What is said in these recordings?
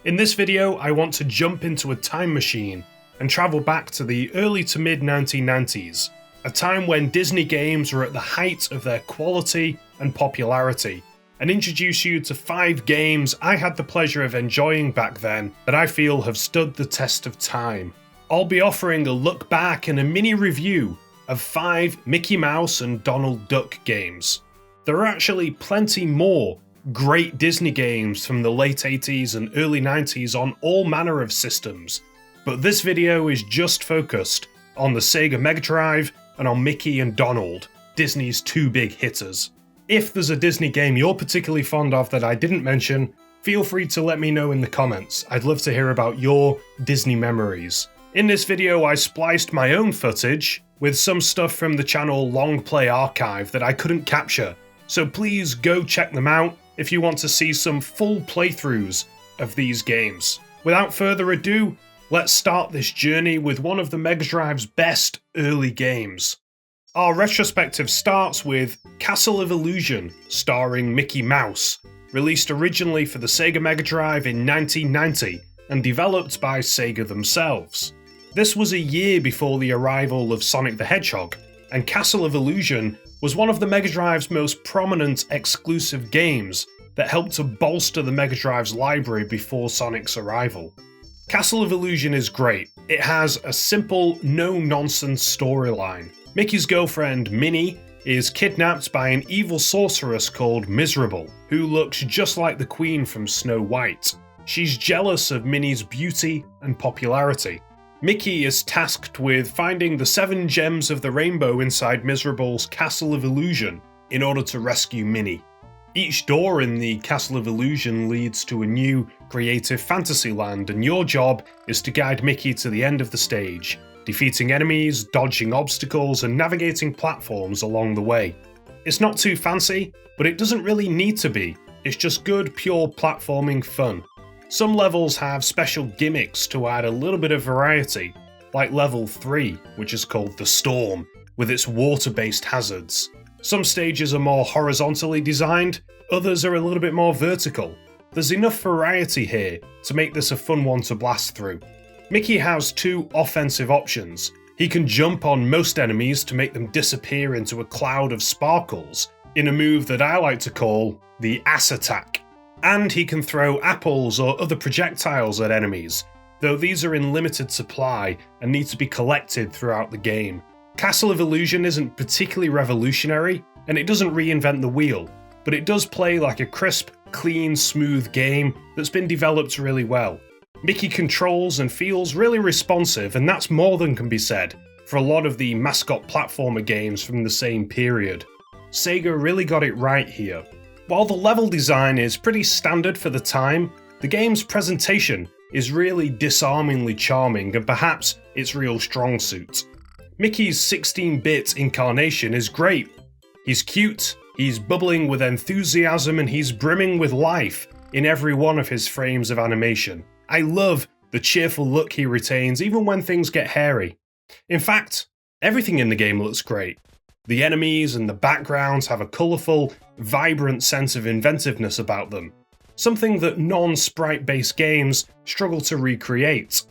In this video, I want to jump into a time machine and travel back to the early to mid 1990s, a time when Disney games were at the height of their quality and popularity, and introduce you to 5 games I had the pleasure of enjoying back then that I feel have stood the test of time. I'll be offering a look back and a mini review of 5 Mickey Mouse and Donald Duck games. There are actually plenty more great Disney games from the late 80s and early 90s on all manner of systems, but this video is just focused on the Sega Mega Drive and on Mickey and Donald, Disney's 2 big hitters. If there's a Disney game you're particularly fond of that I didn't mention, feel free to let me know in the comments. I'd love to hear about your Disney memories. In this video I spliced my own footage with some stuff from the channel Long Play Archive that I couldn't capture, so please go check them out if you want to see some full playthroughs of these games. Without further ado, let's start this journey with one of the Mega Drive's best early games. Our retrospective starts with Castle of Illusion, starring Mickey Mouse, released originally for the Sega Mega Drive in 1990 and developed by Sega themselves. This was a year before the arrival of Sonic the Hedgehog, and Castle of Illusion was one of the Mega Drive's most prominent exclusive games that helped to bolster the Mega Drive's library before Sonic's arrival. Castle of Illusion is great. It has a simple, no-nonsense storyline. Mickey's girlfriend, Minnie, is kidnapped by an evil sorceress called Miserable, who looks just like the Queen from Snow White. She's jealous of Minnie's beauty and popularity. Mickey is tasked with finding the 7 gems of the rainbow inside Miserable's Castle of Illusion in order to rescue Minnie. Each door in the Castle of Illusion leads to a new creative fantasy land, and your job is to guide Mickey to the end of the stage, defeating enemies, dodging obstacles, and navigating platforms along the way. It's not too fancy, but it doesn't really need to be. It's just good, pure platforming fun. Some levels have special gimmicks to add a little bit of variety, like level 3, which is called The Storm, with its water-based hazards. Some stages are more horizontally designed, others are a little bit more vertical. There's enough variety here to make this a fun one to blast through. Mickey has 2 offensive options. He can jump on most enemies to make them disappear into a cloud of sparkles, in a move that I like to call the ass attack. And he can throw apples or other projectiles at enemies, though these are in limited supply and need to be collected throughout the game. Castle of Illusion isn't particularly revolutionary, and it doesn't reinvent the wheel, but it does play like a crisp, clean, smooth game that's been developed really well. Mickey controls and feels really responsive, and that's more than can be said for a lot of the mascot platformer games from the same period. Sega really got it right here. While the level design is pretty standard for the time, the game's presentation is really disarmingly charming and perhaps its real strong suit. Mickey's 16-bit incarnation is great. He's cute, he's bubbling with enthusiasm, and he's brimming with life in every one of his frames of animation. I love the cheerful look he retains even when things get hairy. In fact, everything in the game looks great. The enemies and the backgrounds have a colourful, vibrant sense of inventiveness about them, something that non-sprite-based games struggle to recreate.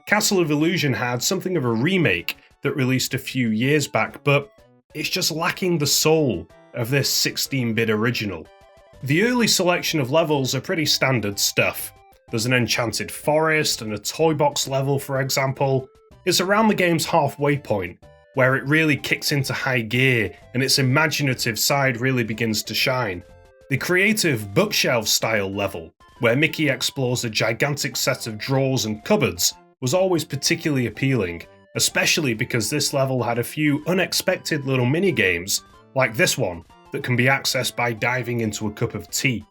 Castle of Illusion had something of a remake that released a few years back, but it's just lacking the soul of this 16-bit original. The early selection of levels are pretty standard stuff. There's an enchanted forest and a toy box level, for example. It's around the game's halfway point, where it really kicks into high gear and its imaginative side really begins to shine. The creative bookshelf-style level, where Mickey explores a gigantic set of drawers and cupboards, was always particularly appealing, especially because this level had a few unexpected little mini-games, like this one, that can be accessed by diving into a cup of tea.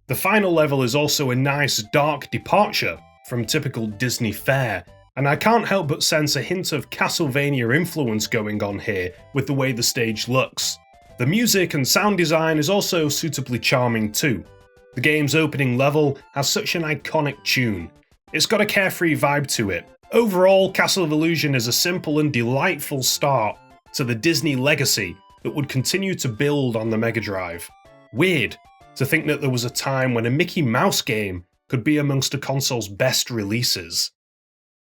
The final level is also a nice dark departure from typical Disney fare, and I can't help but sense a hint of Castlevania influence going on here with the way the stage looks. The music and sound design is also suitably charming too. The game's opening level has such an iconic tune. It's got a carefree vibe to it. Overall, Castle of Illusion is a simple and delightful start to the Disney legacy that would continue to build on the Mega Drive. Weird to think that there was a time when a Mickey Mouse game could be amongst a console's best releases.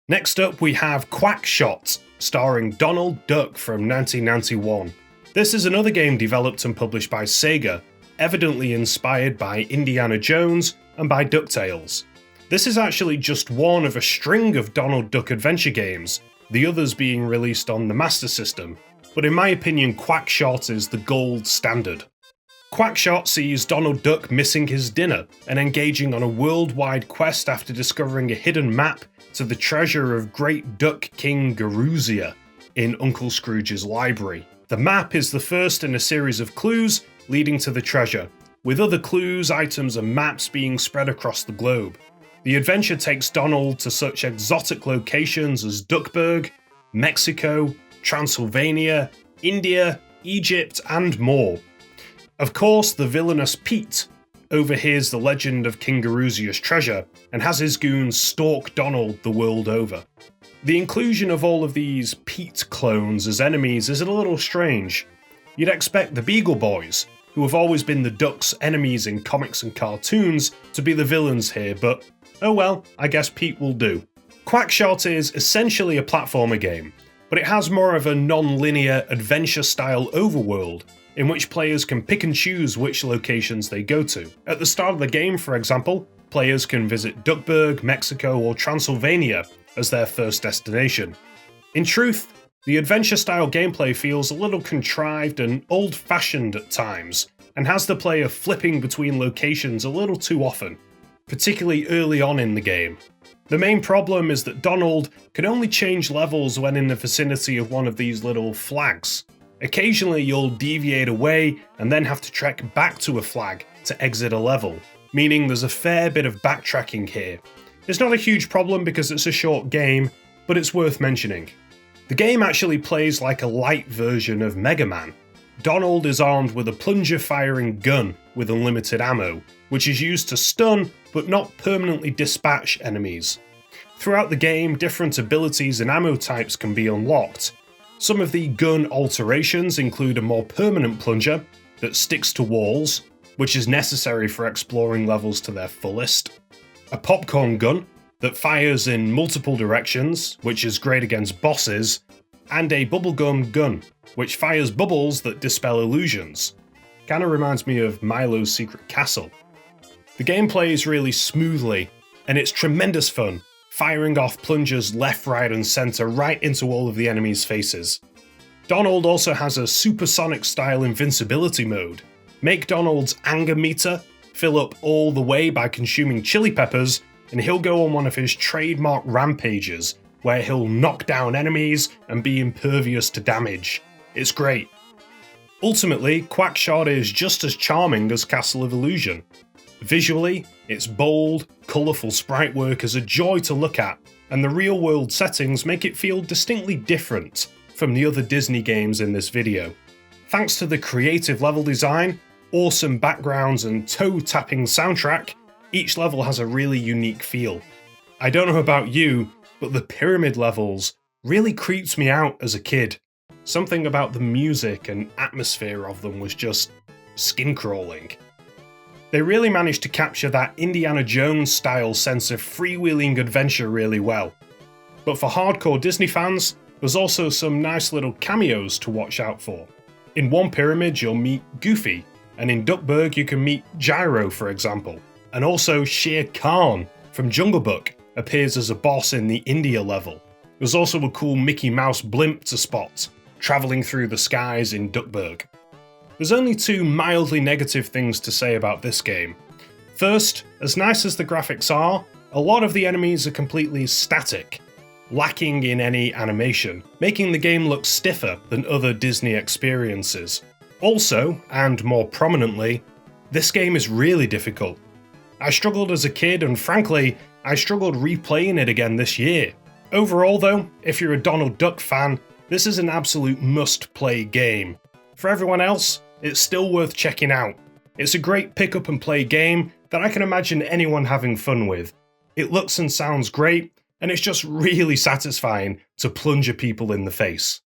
Next up we have Quackshot, starring Donald Duck from 1991. This is another game developed and published by Sega, evidently inspired by Indiana Jones and by DuckTales. This is actually just one of a string of Donald Duck adventure games, the others being released on the Master System, but in my opinion Quackshot is the gold standard. Quackshot sees Donald Duck missing his dinner and engaging on a worldwide quest after discovering a hidden map to the treasure of Great Duck King Garuzia in Uncle Scrooge's library. The map is the first in a series of clues leading to the treasure, with other clues, items and maps being spread across the globe. The adventure takes Donald to such exotic locations as Duckburg, Mexico, Transylvania, India, Egypt and more. Of course, the villainous Pete overhears the legend of King Garuzia's treasure and has his goons stalk Donald the world over. The inclusion of all of these Pete clones as enemies is a little strange. You'd expect the Beagle Boys, who have always been the Duck's enemies in comics and cartoons, to be the villains here, but oh well, I guess Pete will do. Quackshot is essentially a platformer game, but it has more of a non-linear adventure-style overworld, in which players can pick and choose which locations they go to. At the start of the game, for example, players can visit Duckburg, Mexico or Transylvania as their first destination. In truth, the adventure-style gameplay feels a little contrived and old-fashioned at times, and has the player flipping between locations a little too often, particularly early on in the game. The main problem is that Donald can only change levels when in the vicinity of one of these little flags. Occasionally you'll deviate away and then have to trek back to a flag to exit a level, meaning there's a fair bit of backtracking here. It's not a huge problem because it's a short game, but it's worth mentioning. The game actually plays like a light version of Mega Man. Donald is armed with a plunger-firing gun with unlimited ammo, which is used to stun but not permanently dispatch enemies. Throughout the game, different abilities and ammo types can be unlocked. Some of the gun alterations include a more permanent plunger that sticks to walls, which is necessary for exploring levels to their fullest, a popcorn gun that fires in multiple directions, which is great against bosses, and a bubblegum gun, which fires bubbles that dispel illusions. Kinda reminds me of Milo's Secret Castle. The game plays really smoothly, and it's tremendous fun, firing off plungers left, right and centre right into all of the enemies' faces. Donald also has a supersonic style invincibility mode. Make Donald's anger meter fill up all the way by consuming chili peppers, and he'll go on one of his trademark rampages, where he'll knock down enemies and be impervious to damage. It's great. Ultimately, Quackshot is just as charming as Castle of Illusion. Visually, its bold, colourful sprite work is a joy to look at, and the real-world settings make it feel distinctly different from the other Disney games in this video. Thanks to the creative level design, awesome backgrounds and toe-tapping soundtrack, each level has a really unique feel. I don't know about you, but the pyramid levels really creeped me out as a kid. Something about the music and atmosphere of them was just skin-crawling. They really managed to capture that Indiana Jones style sense of freewheeling adventure really well. But for hardcore Disney fans, there's also some nice little cameos to watch out for. In one pyramid you'll meet Goofy, and in Duckburg you can meet Gyro for example. And also Shere Khan from Jungle Book appears as a boss in the India level. There's also a cool Mickey Mouse blimp to spot, travelling through the skies in Duckburg. There's only two mildly negative things to say about this game. First, as nice as the graphics are, a lot of the enemies are completely static, lacking in any animation, making the game look stiffer than other Disney experiences. Also, and more prominently, this game is really difficult. I struggled as a kid and frankly, I struggled replaying it again this year. Overall though, if you're a Donald Duck fan, this is an absolute must-play game. For everyone else, it's still worth checking out. It's a great pick up and play game that I can imagine anyone having fun with. It looks and sounds great, and it's just really satisfying to plunger people in the face.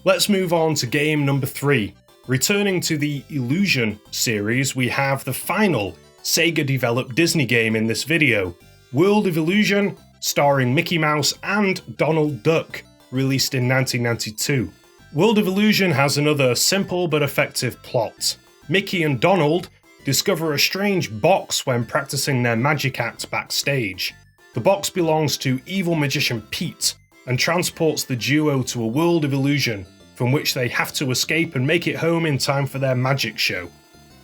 Let's move on to game number 3. Returning to the Illusion series, we have the final Sega-developed Disney game in this video, World of Illusion, starring Mickey Mouse and Donald Duck, released in 1992. World of Illusion has another simple but effective plot. Mickey and Donald discover a strange box when practicing their magic act backstage. The box belongs to evil magician Pete and transports the duo to a world of illusion from which they have to escape and make it home in time for their magic show.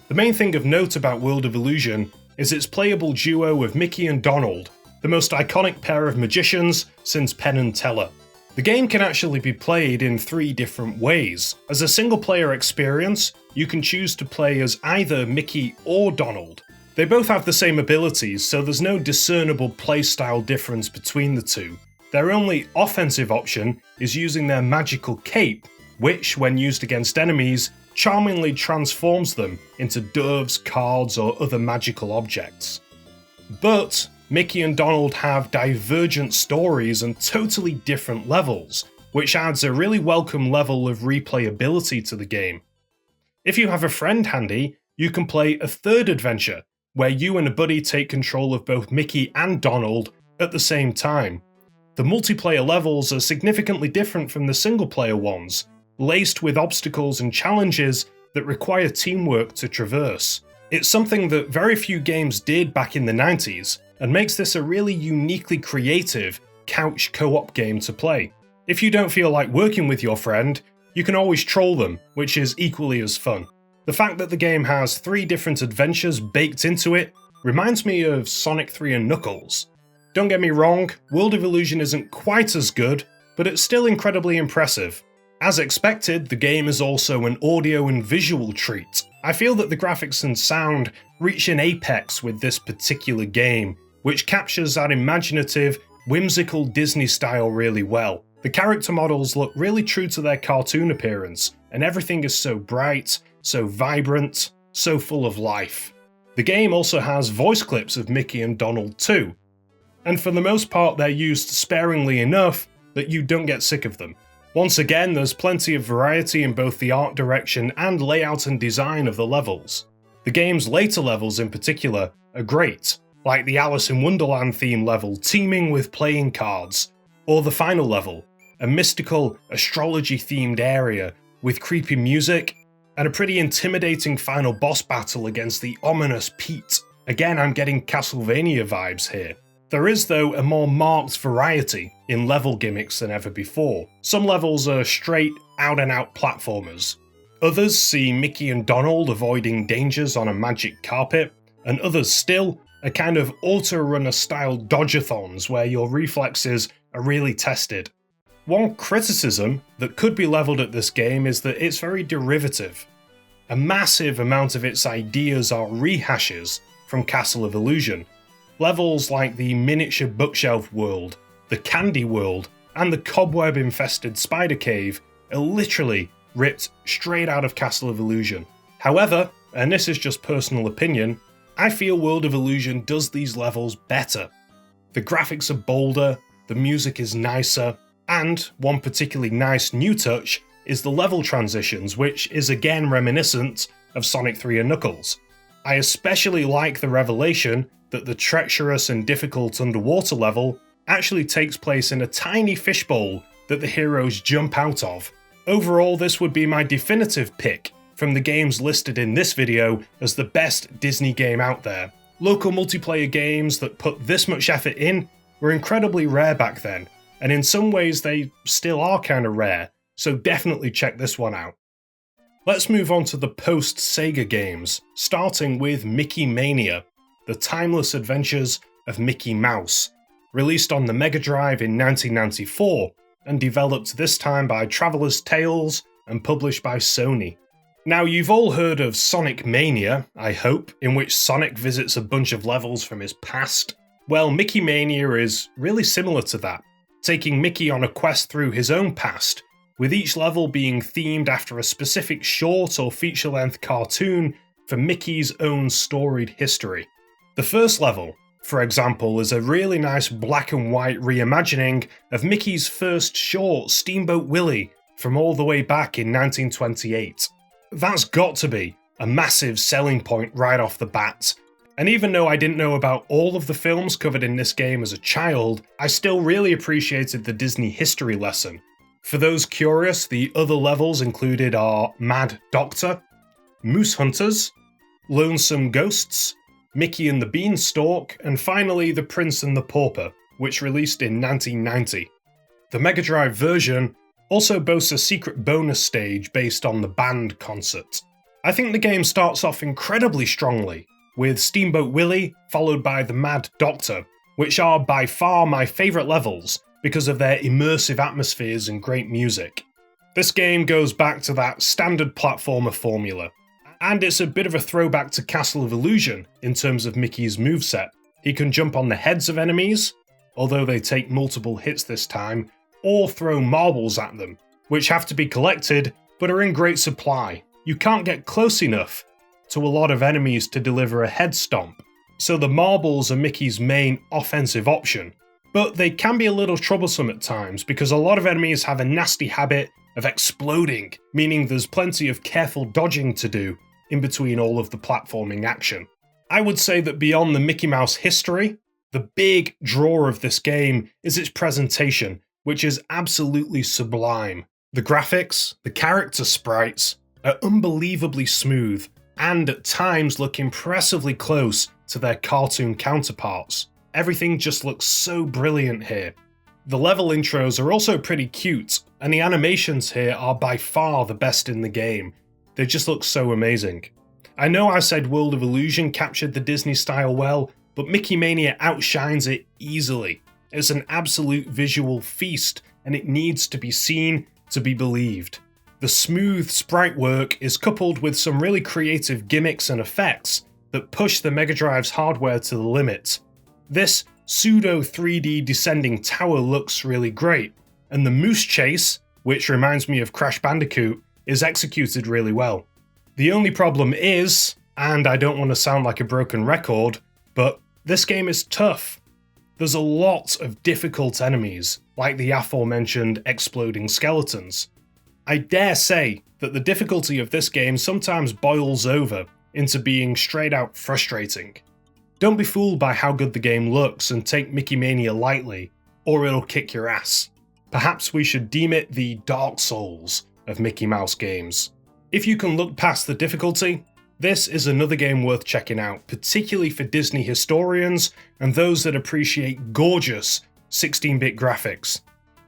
The main thing of note about World of Illusion is its playable duo of Mickey and Donald, the most iconic pair of magicians since Penn and Teller. The game can actually be played in 3 different ways. As a single-player experience, you can choose to play as either Mickey or Donald. They both have the same abilities, so there's no discernible playstyle difference between the two. Their only offensive option is using their magical cape, which, when used against enemies, charmingly transforms them into doves, cards, or other magical objects. But Mickey and Donald have divergent stories and totally different levels, which adds a really welcome level of replayability to the game. If you have a friend handy, you can play a third adventure, where you and a buddy take control of both Mickey and Donald at the same time. The multiplayer levels are significantly different from the single-player ones, laced with obstacles and challenges that require teamwork to traverse. It's something that very few games did back in the 90s, and makes this a really uniquely creative couch co-op game to play. If you don't feel like working with your friend, you can always troll them, which is equally as fun. The fact that the game has 3 different adventures baked into it reminds me of Sonic 3 and Knuckles. Don't get me wrong, World of Illusion isn't quite as good, but it's still incredibly impressive. As expected, the game is also an audio and visual treat. I feel that the graphics and sound reach an apex with this particular game, which captures that imaginative, whimsical Disney style really well. The character models look really true to their cartoon appearance, and everything is so bright, so vibrant, so full of life. The game also has voice clips of Mickey and Donald too, and for the most part they're used sparingly enough that you don't get sick of them. Once again, there's plenty of variety in both the art direction and layout and design of the levels. The game's later levels in particular are great, like the Alice in Wonderland theme level teeming with playing cards, or the final level, a mystical, astrology-themed area with creepy music and a pretty intimidating final boss battle against the ominous Pete. Again, I'm getting Castlevania vibes here. There is, though, a more marked variety in level gimmicks than ever before. Some levels are straight, out-and-out platformers. Others see Mickey and Donald avoiding dangers on a magic carpet, and others still are kind of auto-runner-style dodge-a-thons where your reflexes are really tested. One criticism that could be levelled at this game is that it's very derivative. A massive amount of its ideas are rehashes from Castle of Illusion. Levels like the miniature bookshelf world, the candy world, and the cobweb-infested spider cave are literally ripped straight out of Castle of Illusion. However, and this is just personal opinion, I feel World of Illusion does these levels better. The graphics are bolder, the music is nicer, and one particularly nice new touch is the level transitions, which is again reminiscent of Sonic 3 and Knuckles. I especially like the revelation that the treacherous and difficult underwater level actually takes place in a tiny fishbowl that the heroes jump out of. Overall, this would be my definitive pick from the games listed in this video as the best Disney game out there. Local multiplayer games that put this much effort in were incredibly rare back then, and in some ways they still are kinda rare, so definitely check this one out. Let's move on to the post-Sega games, starting with Mickey Mania, the timeless adventures of Mickey Mouse, released on the Mega Drive in 1994 and developed this time by Traveller's Tales and published by Sony. Now, you've all heard of Sonic Mania, I hope, in which Sonic visits a bunch of levels from his past. Well, Mickey Mania is really similar to that, taking Mickey on a quest through his own past, with each level being themed after a specific short or feature-length cartoon from Mickey's own storied history. The first level, for example, is a really nice black and white reimagining of Mickey's first short, Steamboat Willie, from all the way back in 1928. That's got to be a massive selling point right off the bat. And even though I didn't know about all of the films covered in this game as a child, I still really appreciated the Disney history lesson. For those curious, the other levels included our Mad Doctor, Moose Hunters, Lonesome Ghosts, Mickey and the Beanstalk, and finally The Prince and the Pauper, which released in 1990. The Mega Drive version also boasts a secret bonus stage based on the band concert. I think the game starts off incredibly strongly, with Steamboat Willie followed by the Mad Doctor, which are by far my favourite levels because of their immersive atmospheres and great music. This game goes back to that standard platformer formula, and it's a bit of a throwback to Castle of Illusion in terms of Mickey's moveset. He can jump on the heads of enemies, although they take multiple hits this time, or throw marbles at them, which have to be collected but are in great supply. You can't get close enough to a lot of enemies to deliver a head stomp, so the marbles are Mickey's main offensive option. But they can be a little troublesome at times because a lot of enemies have a nasty habit of exploding, meaning there's plenty of careful dodging to do in between all of the platforming action. I would say that beyond the Mickey Mouse history, the big draw of this game is its presentation, which is absolutely sublime. The graphics, the character sprites, are unbelievably smooth, and at times look impressively close to their cartoon counterparts. Everything just looks so brilliant here. The level intros are also pretty cute, and the animations here are by far the best in the game. They just look so amazing. I know I said World of Illusion captured the Disney style well, but Mickey Mania outshines it easily. It's an absolute visual feast, and it needs to be seen to be believed. The smooth sprite work is coupled with some really creative gimmicks and effects that push the Mega Drive's hardware to the limit. This pseudo 3D descending tower looks really great, and the moose chase, which reminds me of Crash Bandicoot, is executed really well. The only problem is, and I don't want to sound like a broken record, but this game is tough. There's a lot of difficult enemies, like the aforementioned exploding skeletons. I dare say that the difficulty of this game sometimes boils over into being straight out frustrating. Don't be fooled by how good the game looks and take Mickey Mania lightly, or it'll kick your ass. Perhaps we should deem it the Dark Souls of Mickey Mouse games. If you can look past the difficulty, this is another game worth checking out, particularly for Disney historians and those that appreciate gorgeous 16-bit graphics.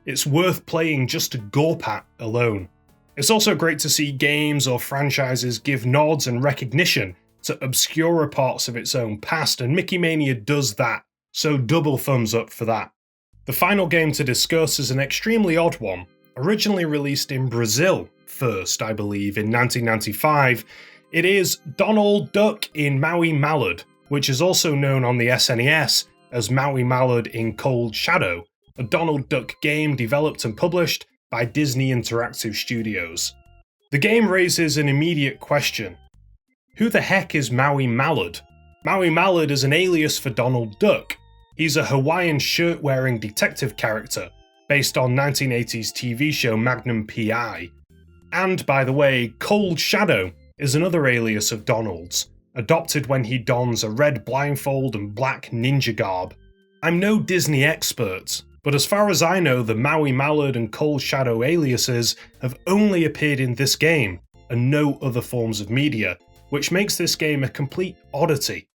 It's worth playing just to gawp at alone. It's also great to see games or franchises give nods and recognition to obscurer parts of its own past, and Mickey Mania does that, so double thumbs up for that. The final game to discuss is an extremely odd one, originally released in Brazil first, I believe, in 1995. It is Donald Duck in Maui Mallard, which is also known on the SNES as Maui Mallard in Cold Shadow, a Donald Duck game developed and published by Disney Interactive Studios. The game raises an immediate question. Who the heck is Maui Mallard? Maui Mallard is an alias for Donald Duck. He's a Hawaiian shirt-wearing detective character, based on 1980s TV show Magnum P.I. And, by the way, Cold Shadow is another alias of Donald's, adopted when he dons a red blindfold and black ninja garb. I'm no Disney expert, but as far as I know, the Maui Mallard and Cold Shadow aliases have only appeared in this game, and no other forms of media, which makes this game a complete oddity.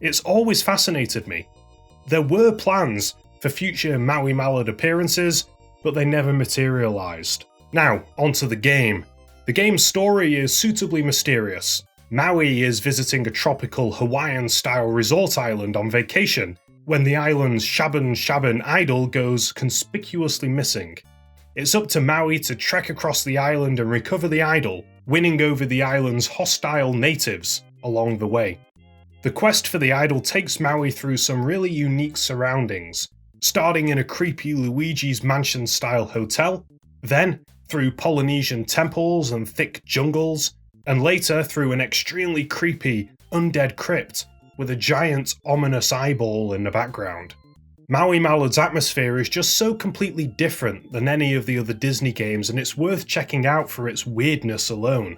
It's always fascinated me. There were plans for future Maui Mallard appearances, but they never materialised. Now, onto the game. The game's story is suitably mysterious. Maui is visiting a tropical Hawaiian-style resort island on vacation, when the island's Shaban idol goes conspicuously missing. It's up to Maui to trek across the island and recover the idol, winning over the island's hostile natives along the way. The quest for the idol takes Maui through some really unique surroundings, starting in a creepy Luigi's Mansion-style hotel, then through Polynesian temples and thick jungles, and later through an extremely creepy undead crypt with a giant ominous eyeball in the background. Maui Mallard's atmosphere is just so completely different than any of the other Disney games, and it's worth checking out for its weirdness alone.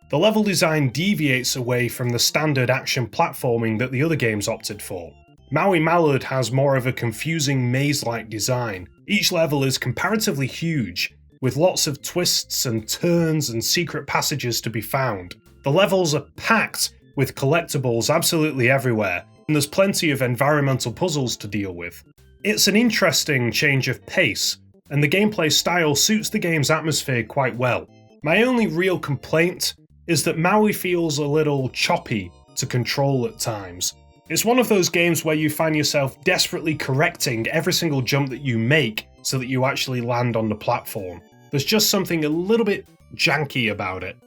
The level design deviates away from the standard action platforming that the other games opted for. Maui Mallard has more of a confusing maze-like design. Each level is comparatively huge, with lots of twists and turns and secret passages to be found. The levels are packed with collectibles absolutely everywhere, and there's plenty of environmental puzzles to deal with. It's an interesting change of pace, and the gameplay style suits the game's atmosphere quite well. My only real complaint is that Maui feels a little choppy to control at times. It's one of those games where you find yourself desperately correcting every single jump that you make so that you actually land on the platform. There's just something a little bit janky about it.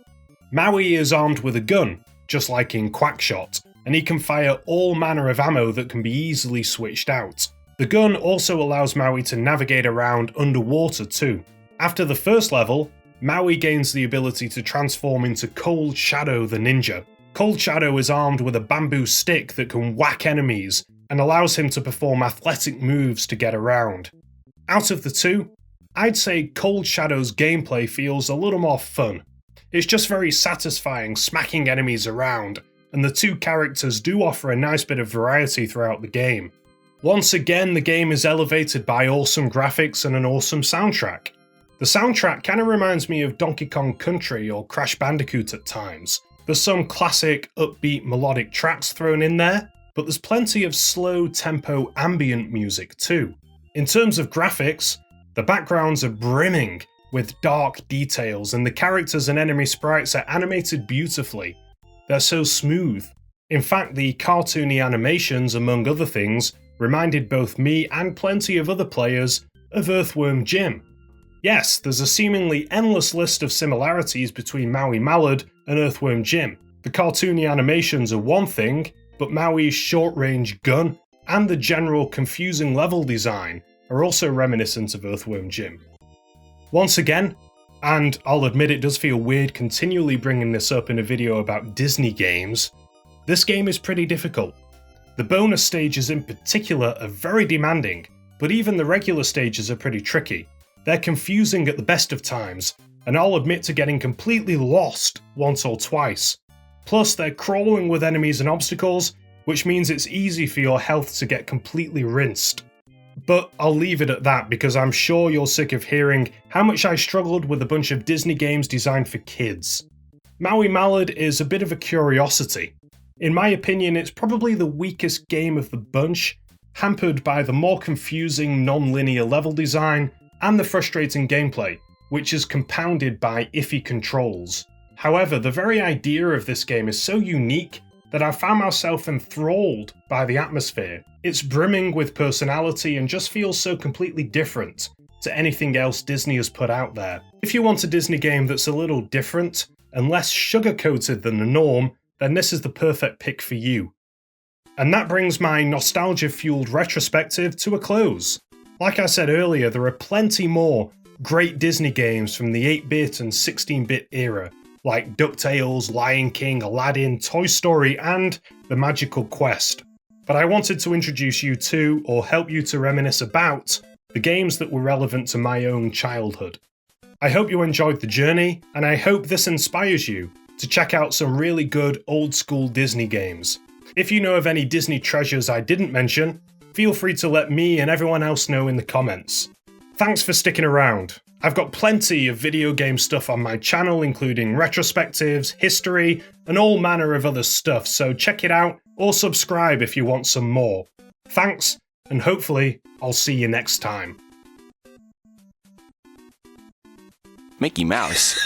Maui is armed with a gun, just like in Quackshot, and he can fire all manner of ammo that can be easily switched out. The gun also allows Maui to navigate around underwater too. After the first level, Maui gains the ability to transform into Cold Shadow the ninja. Cold Shadow is armed with a bamboo stick that can whack enemies and allows him to perform athletic moves to get around. Out of the two, I'd say Cold Shadow's gameplay feels a little more fun. It's just very satisfying smacking enemies around, and the two characters do offer a nice bit of variety throughout the game. Once again, the game is elevated by awesome graphics and an awesome soundtrack. The soundtrack kind of reminds me of Donkey Kong Country or Crash Bandicoot at times. There's some classic upbeat melodic tracks thrown in there, but there's plenty of slow tempo ambient music too. In terms of graphics, the backgrounds are brimming with dark details and the characters and enemy sprites are animated beautifully. They're so smooth. In fact, the cartoony animations, among other things, reminded both me and plenty of other players of Earthworm Jim. Yes, there's a seemingly endless list of similarities between Maui Mallard and Earthworm Jim. The cartoony animations are one thing, but Maui's short-range gun and the general confusing level design are also reminiscent of Earthworm Jim. Once again, and I'll admit it does feel weird continually bringing this up in a video about Disney games, this game is pretty difficult. The bonus stages in particular are very demanding, but even the regular stages are pretty tricky. They're confusing at the best of times, and I'll admit to getting completely lost once or twice. Plus, they're crawling with enemies and obstacles, which means it's easy for your health to get completely rinsed. But I'll leave it at that because I'm sure you're sick of hearing how much I struggled with a bunch of Disney games designed for kids. Maui Mallard is a bit of a curiosity. In my opinion, it's probably the weakest game of the bunch, hampered by the more confusing non-linear level design and the frustrating gameplay, which is compounded by iffy controls. However, the very idea of this game is so unique that I found myself enthralled by the atmosphere. It's brimming with personality and just feels so completely different to anything else Disney has put out there. If you want a Disney game that's a little different and less sugar-coated than the norm, then this is the perfect pick for you. And that brings my nostalgia-fueled retrospective to a close. Like I said earlier, there are plenty more great Disney games from the 8-bit and 16-bit era, like DuckTales, Lion King, Aladdin, Toy Story, and The Magical Quest. But I wanted to introduce you to, or help you to reminisce about, the games that were relevant to my own childhood. I hope you enjoyed the journey, and I hope this inspires you to check out some really good old-school Disney games. If you know of any Disney treasures I didn't mention, feel free to let me and everyone else know in the comments. Thanks for sticking around. I've got plenty of video game stuff on my channel, including retrospectives, history, and all manner of other stuff, so check it out or subscribe if you want some more. Thanks, and hopefully I'll see you next time. Mickey Mouse.